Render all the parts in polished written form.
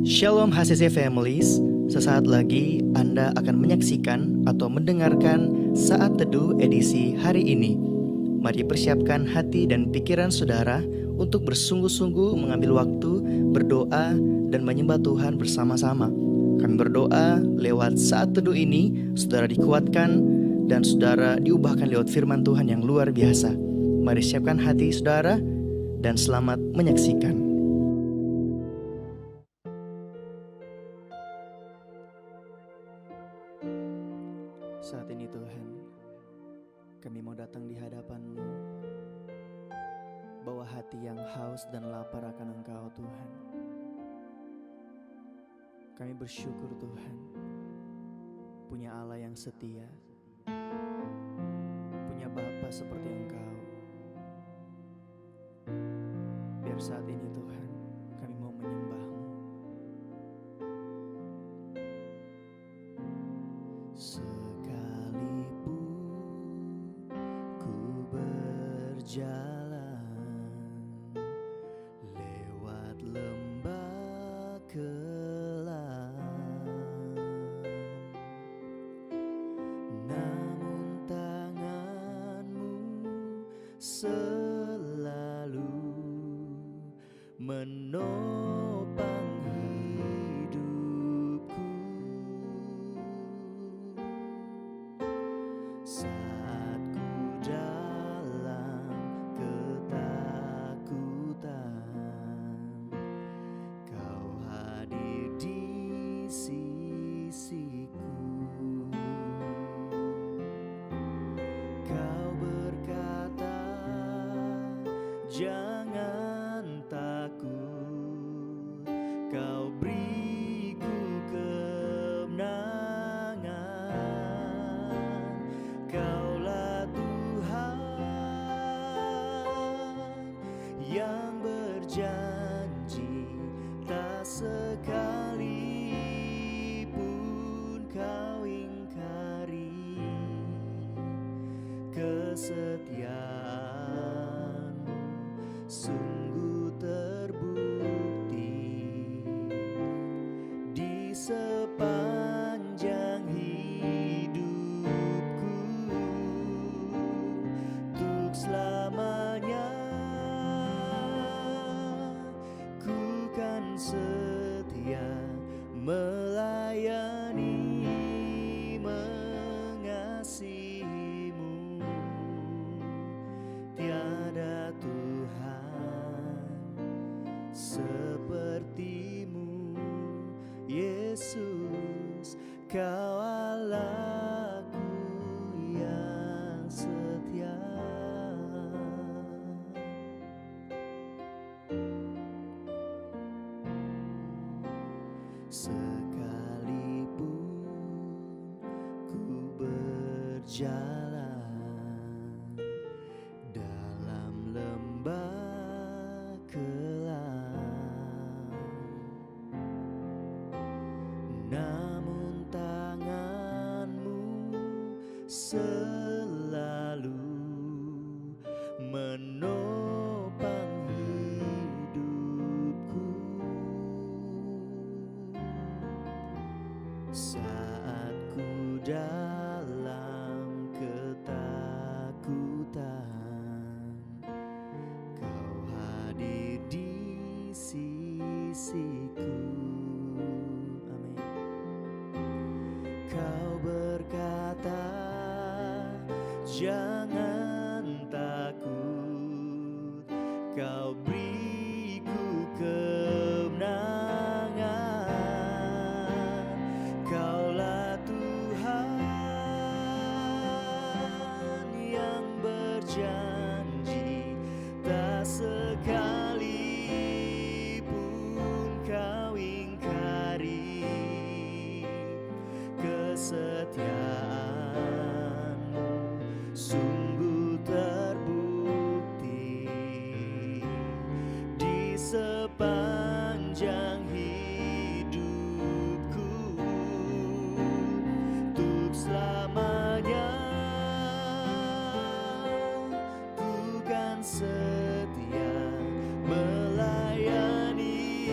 Shalom HCC Families, sesaat lagi Anda akan menyaksikan atau mendengarkan Saat Teduh edisi hari ini. Mari persiapkan hati dan pikiran saudara untuk bersungguh-sungguh mengambil waktu, berdoa, dan menyembah Tuhan bersama-sama. Kami berdoa lewat Saat Teduh ini, saudara dikuatkan dan saudara diubahkan lewat firman Tuhan yang luar biasa. Mari siapkan hati saudara dan selamat menyaksikan. Saat ini Tuhan, kami mau datang di hadapan-Mu, bawa hati yang haus dan lapar akan Engkau Tuhan. Kami bersyukur Tuhan, punya Allah yang setia, punya Bapa seperti Engkau. Biar saat ini Tuhan, kami mau menyembah-Mu. Jalan lewat lembah kelam, namun tangan-Mu selalu menopang hidupku. Saat ku dalam ketakutan, Kau hadir di sisiku. Kau berkata, jangan takut, Kau beriku kemenangan. Kaulah Tuhan yang berjanji, tak sekalipun Kau ingkari. Kesetiaan-Mu sungguh terbukti di sepanjang hidupku. Untuk selamanya ku kan setia melayani, mengasihi-Mu. Tiada Tuhan seperti-Mu, Yesus. Kau Allahku yang setia. Sekalipun ku berjalan dalam lembah kelam, namun tangan-Mu selalu menopang hidupku. Saat ku dalam ketakutan, Kau hadir di sisiku. Amin. Kau berkata, jangan takut, Kau beriku kemenangan. Kaulah Tuhan yang berjanji, tak sekalipun Kau ingkari. Kesetiaan-Mu sungguh terbukti di sepanjang hidupku. Untuk selamanya ku kan setia melayani,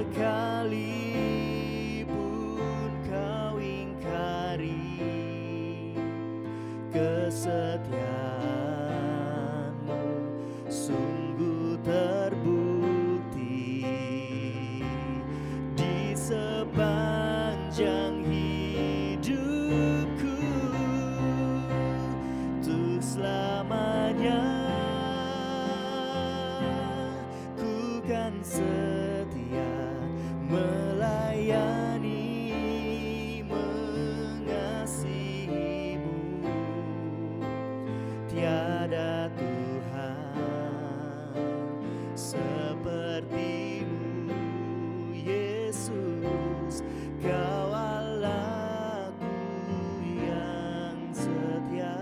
sekalipun kau ingkari kesetiaanmu sungguh terbukti di sepanjang hidupku, untuk selamanya ku kan setia melayani, mengasihimu. Tiada Tuhan sepertimu, Yesus. Kau Allahku yang setia.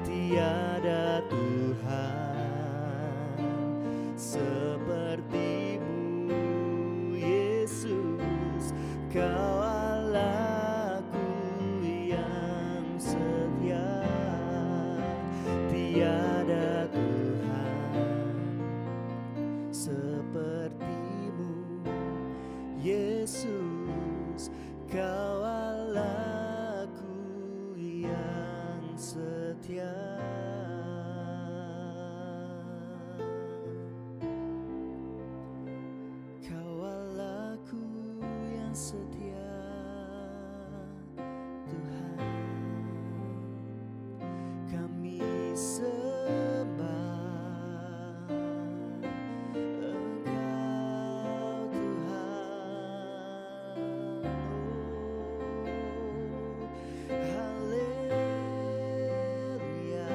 Tiada Tuhan sepertimu, Yesus. Kau Allahku yang setia. Tiada Tuhan sepertimu, Yesus. Kau Allahku yang setia. Kau Allahku yang setia, Tuhan. Kami sembah Engkau, Tuhan. Haleluya.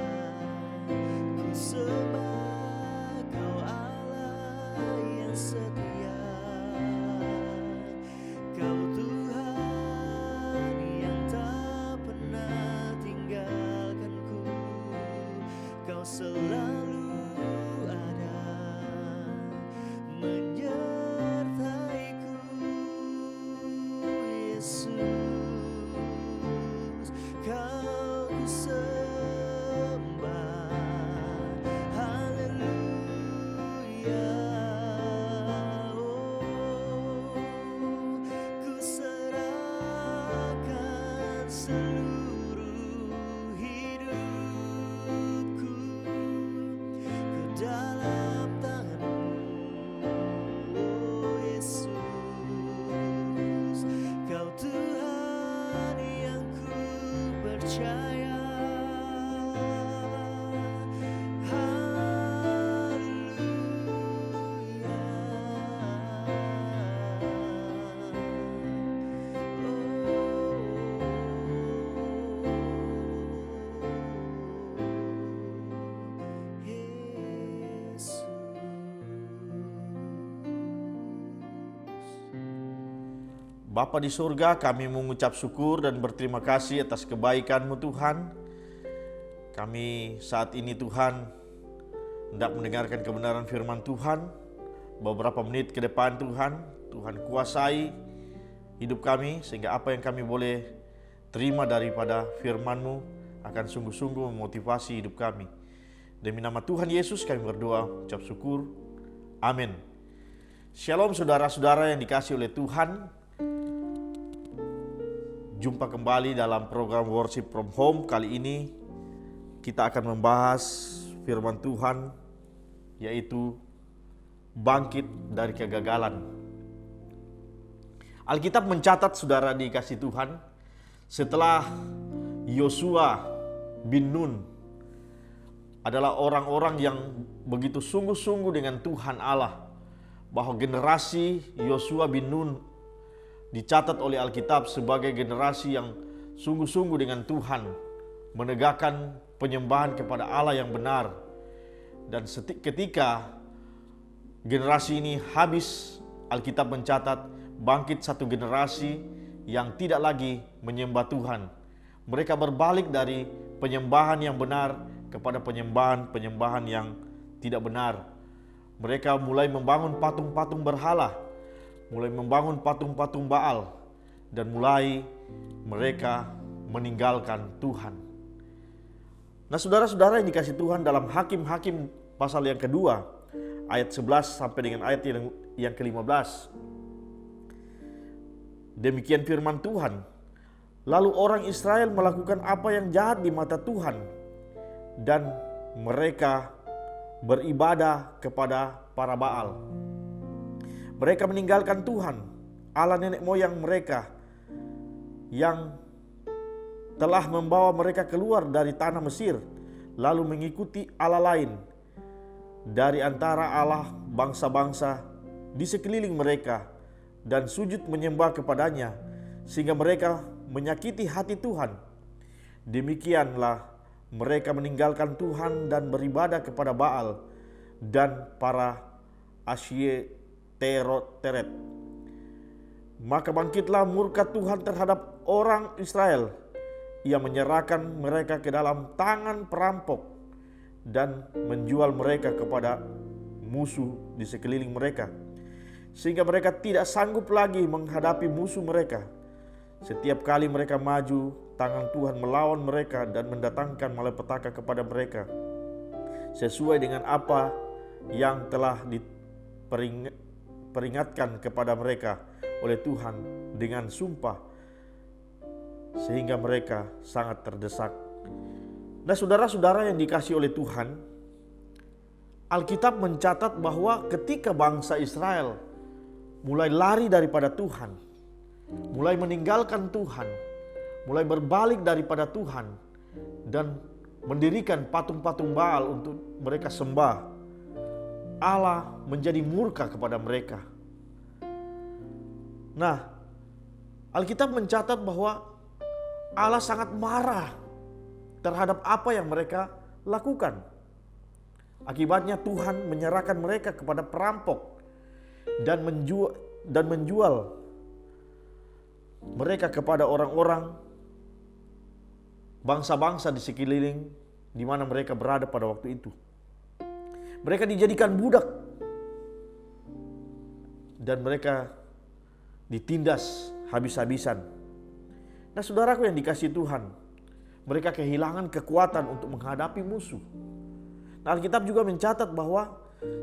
Ku sembah Kau Allah yang setia. Kau Tuhan yang tak pernah tinggalkanku. Kau selalu ada menyertaiku, Yesus. Kau ku sembah, haleluya. Ku serahkan seluruh hidupku ke dalam tangan-Mu, oh Yesus. Kau Tuhan yang ku percaya. Bapa di surga, kami mengucap syukur dan berterima kasih atas kebaikan-Mu Tuhan. Kami saat ini Tuhan hendak mendengarkan kebenaran firman Tuhan. Beberapa menit ke depan Tuhan kuasai hidup kami, sehingga apa yang kami boleh terima daripada firman-Mu akan sungguh-sungguh memotivasi hidup kami. Demi nama Tuhan Yesus kami berdoa, ucap syukur. Amin. Shalom saudara-saudara yang dikasihi oleh Tuhan. Jumpa kembali dalam program Worship from Home. Kali ini kita akan membahas firman Tuhan, yaitu bangkit dari kegagalan. Alkitab mencatat, saudara dikasihi Tuhan, setelah Yosua bin Nun adalah orang-orang yang begitu sungguh-sungguh dengan Tuhan Allah, bahwa generasi Yosua bin Nun dicatat oleh Alkitab sebagai generasi yang sungguh-sungguh dengan Tuhan, menegakkan penyembahan kepada Allah yang benar. Dan ketika generasi ini habis, Alkitab mencatat bangkit satu generasi yang tidak lagi menyembah Tuhan. Mereka berbalik dari penyembahan yang benar kepada penyembahan yang tidak benar. Mereka mulai membangun patung-patung berhala, mulai membangun patung-patung Baal, dan mulai mereka meninggalkan Tuhan. Nah saudara-saudara yang dikasihi Tuhan, dalam Hakim-Hakim pasal yang kedua ayat 11 sampai dengan ayat yang ke-15. Demikian firman Tuhan. Lalu orang Israel melakukan apa yang jahat di mata Tuhan, dan mereka beribadah kepada para Baal. Mereka meninggalkan Tuhan, Allah nenek moyang mereka, yang telah membawa mereka keluar dari tanah Mesir, lalu mengikuti Allah lain dari antara Allah bangsa-bangsa di sekeliling mereka, dan sujud menyembah kepadanya, sehingga mereka menyakiti hati Tuhan. Demikianlah mereka meninggalkan Tuhan dan beribadah kepada Baal dan para Asyeteret. Maka bangkitlah murka Tuhan terhadap orang Israel. Ia menyerahkan mereka ke dalam tangan perampok dan menjual mereka kepada musuh di sekeliling mereka, sehingga mereka tidak sanggup lagi menghadapi musuh mereka. Setiap kali mereka maju, tangan Tuhan melawan mereka dan mendatangkan malapetaka kepada mereka, sesuai dengan apa yang telah diperingatkan kepada mereka oleh Tuhan dengan sumpah, sehingga mereka sangat terdesak. Nah, saudara-saudara yang dikasihi oleh Tuhan, Alkitab mencatat bahwa ketika bangsa Israel mulai lari daripada Tuhan, mulai meninggalkan Tuhan, mulai berbalik daripada Tuhan, dan mendirikan patung-patung Baal untuk mereka sembah, Allah menjadi murka kepada mereka. Nah, Alkitab mencatat bahwa Allah sangat marah terhadap apa yang mereka lakukan. Akibatnya Tuhan menyerahkan mereka kepada perampok dan menjual mereka kepada orang-orang bangsa-bangsa di sekeliling di mana mereka berada pada waktu itu. Mereka dijadikan budak dan mereka ditindas habis-habisan. Nah, saudaraku yang dikasihi Tuhan, mereka kehilangan kekuatan untuk menghadapi musuh. Nah, Alkitab juga mencatat bahwa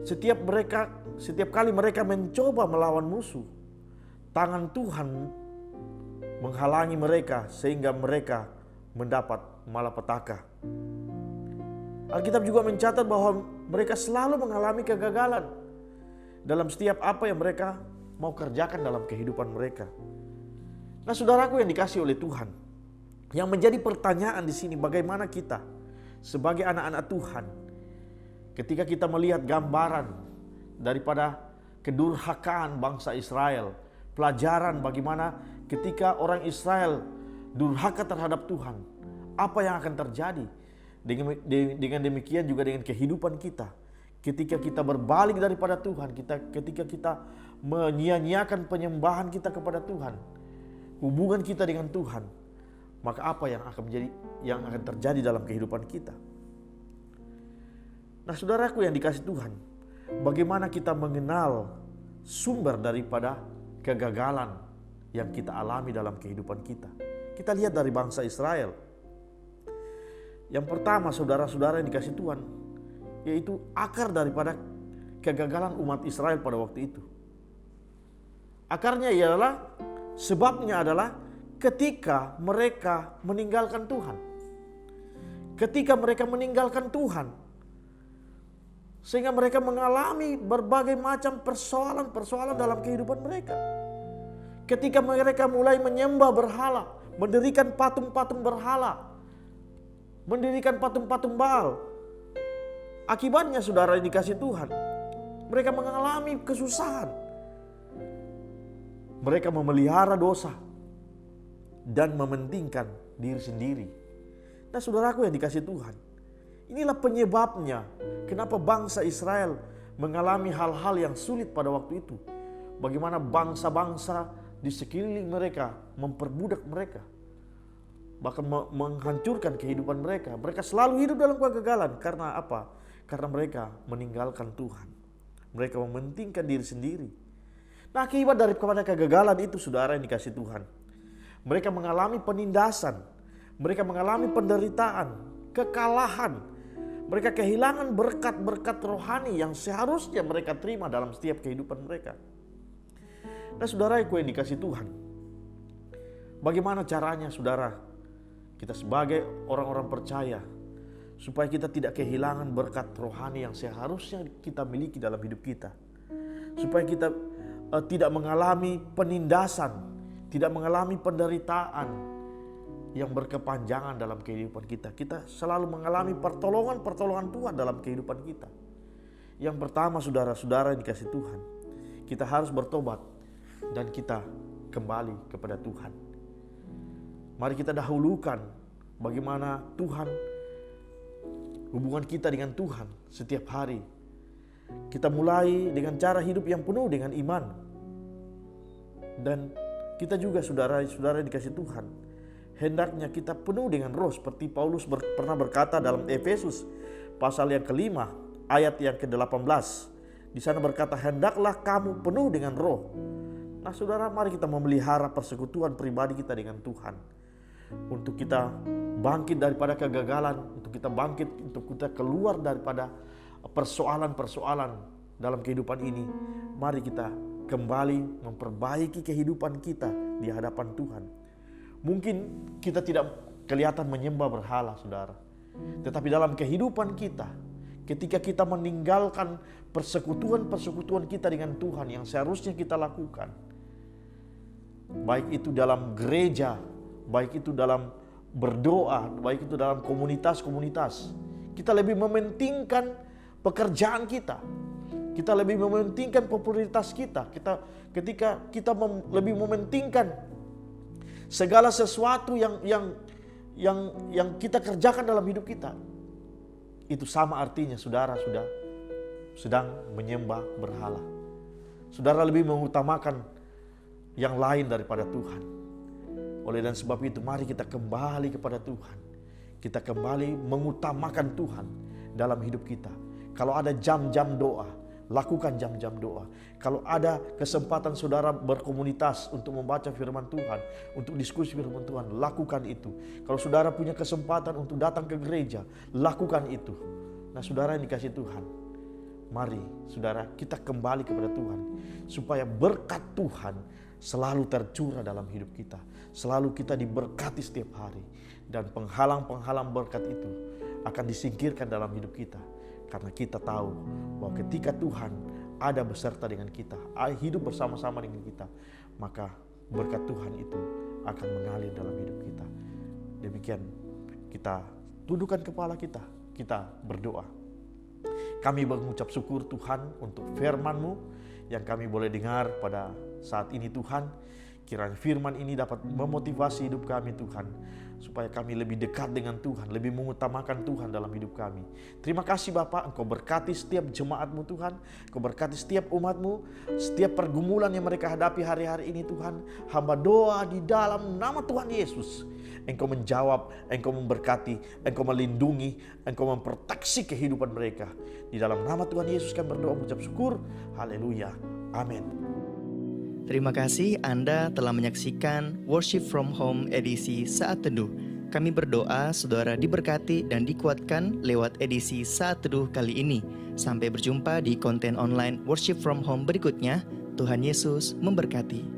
setiap kali mereka mencoba melawan musuh, tangan Tuhan menghalangi mereka sehingga mereka mendapat malapetaka. Alkitab juga mencatat bahwa mereka selalu mengalami kegagalan dalam setiap apa yang mereka mau kerjakan dalam kehidupan mereka. Nah, saudaraku yang dikasihi oleh Tuhan, yang menjadi pertanyaan di sini, bagaimana kita sebagai anak-anak Tuhan ketika kita melihat gambaran daripada kedurhakaan bangsa Israel, pelajaran bagaimana ketika orang Israel durhaka terhadap Tuhan, apa yang akan terjadi. Dengan demikian juga dengan kehidupan kita, ketika kita berbalik daripada Tuhan, ketika kita menyia-nyiakan penyembahan kita kepada Tuhan, hubungan kita dengan Tuhan, maka apa yang akan terjadi dalam kehidupan kita? Nah, saudaraku yang dikasihi Tuhan, bagaimana kita mengenal sumber daripada kegagalan yang kita alami dalam kehidupan kita? Kita lihat dari bangsa Israel. Yang pertama, saudara-saudara yang dikasihi Tuhan, yaitu akar daripada kegagalan umat Israel pada waktu itu. Akarnya ialah, sebabnya adalah ketika mereka meninggalkan Tuhan. Ketika mereka meninggalkan Tuhan, sehingga mereka mengalami berbagai macam persoalan-persoalan dalam kehidupan mereka. Ketika mereka mulai menyembah berhala, mendirikan patung-patung berhala, mendirikan patung-patung Baal, akibatnya saudara yang dikasihi Tuhan, mereka mengalami kesusahan. Mereka memelihara dosa dan mementingkan diri sendiri. Nah, saudaraku yang dikasihi Tuhan, inilah penyebabnya kenapa bangsa Israel mengalami hal-hal yang sulit pada waktu itu. Bagaimana bangsa-bangsa di sekeliling mereka memperbudak mereka, bahkan menghancurkan kehidupan mereka. Mereka selalu hidup dalam kegagalan. Karena apa? Karena mereka meninggalkan Tuhan. Mereka mementingkan diri sendiri. Nah, akibat daripada kegagalan itu, saudara yang dikasihi Tuhan, mereka mengalami penindasan, mereka mengalami penderitaan, kekalahan. Mereka kehilangan berkat-berkat rohani yang seharusnya mereka terima dalam setiap kehidupan mereka. Nah saudaraku yang dikasih Tuhan, bagaimana caranya saudara, kita sebagai orang-orang percaya, supaya kita tidak kehilangan berkat rohani yang seharusnya kita miliki dalam hidup kita. Supaya kita tidak mengalami penindasan, tidak mengalami penderitaan yang berkepanjangan dalam kehidupan kita. Kita selalu mengalami pertolongan-pertolongan Tuhan dalam kehidupan kita. Yang pertama saudara-saudara yang dikasih Tuhan, kita harus bertobat dan kita kembali kepada Tuhan. Mari kita dahulukan bagaimana Tuhan, hubungan kita dengan Tuhan setiap hari. Kita mulai dengan cara hidup yang penuh dengan iman. Dan kita juga saudara-saudara dikasih Tuhan, hendaknya kita penuh dengan roh seperti Paulus pernah berkata dalam Efesus pasal yang ke-5 ayat yang ke-18. Di sana berkata, hendaklah kamu penuh dengan roh. Nah saudara, mari kita memelihara persekutuan pribadi kita dengan Tuhan. Untuk kita bangkit daripada kegagalan, untuk kita bangkit, untuk kita keluar daripada persoalan-persoalan dalam kehidupan ini. Mari kita kembali memperbaiki kehidupan kita di hadapan Tuhan. Mungkin kita tidak kelihatan menyembah berhala saudara, tetapi dalam kehidupan kita, ketika kita meninggalkan persekutuan-persekutuan kita dengan Tuhan yang seharusnya kita lakukan, baik itu dalam gereja, baik itu dalam berdoa, baik itu dalam komunitas-komunitas, kita lebih mementingkan pekerjaan kita. Kita lebih mementingkan popularitas kita. Ketika kita lebih mementingkan segala sesuatu yang kita kerjakan dalam hidup kita, itu sama artinya saudara sudah sedang menyembah berhala. Saudara lebih mengutamakan yang lain daripada Tuhan. Oleh dan sebab itu mari kita kembali kepada Tuhan. Kita kembali mengutamakan Tuhan dalam hidup kita. Kalau ada jam-jam doa, lakukan jam-jam doa. Kalau ada kesempatan saudara berkomunitas untuk membaca firman Tuhan, untuk diskusi firman Tuhan, lakukan itu. Kalau saudara punya kesempatan untuk datang ke gereja, lakukan itu. Nah saudara yang dikasih Tuhan, mari saudara kita kembali kepada Tuhan, supaya berkat Tuhan selalu tercurah dalam hidup kita. Selalu kita diberkati setiap hari. Dan penghalang-penghalang berkat itu akan disingkirkan dalam hidup kita. Karena kita tahu bahwa ketika Tuhan ada beserta dengan kita, hidup bersama-sama dengan kita, maka berkat Tuhan itu akan mengalir dalam hidup kita. Demikian kita tundukkan kepala kita berdoa. Kami mengucap syukur Tuhan untuk firman-Mu yang kami boleh dengar pada saat ini Tuhan. Kiranya firman ini dapat memotivasi hidup kami Tuhan, supaya kami lebih dekat dengan Tuhan, lebih mengutamakan Tuhan dalam hidup kami. Terima kasih Bapak, Engkau berkati setiap jemaat-Mu Tuhan, Engkau berkati setiap umat-Mu, setiap pergumulan yang mereka hadapi hari-hari ini Tuhan. Hamba doa di dalam nama Tuhan Yesus, Engkau menjawab, Engkau memberkati, Engkau melindungi, Engkau memproteksi kehidupan mereka. Di dalam nama Tuhan Yesus kami berdoa mengucap syukur. Haleluya. Amin. Terima kasih Anda telah menyaksikan Worship from Home edisi Saat Teduh. Kami berdoa saudara diberkati dan dikuatkan lewat edisi Saat Teduh kali ini. Sampai berjumpa di konten online Worship from Home berikutnya. Tuhan Yesus memberkati.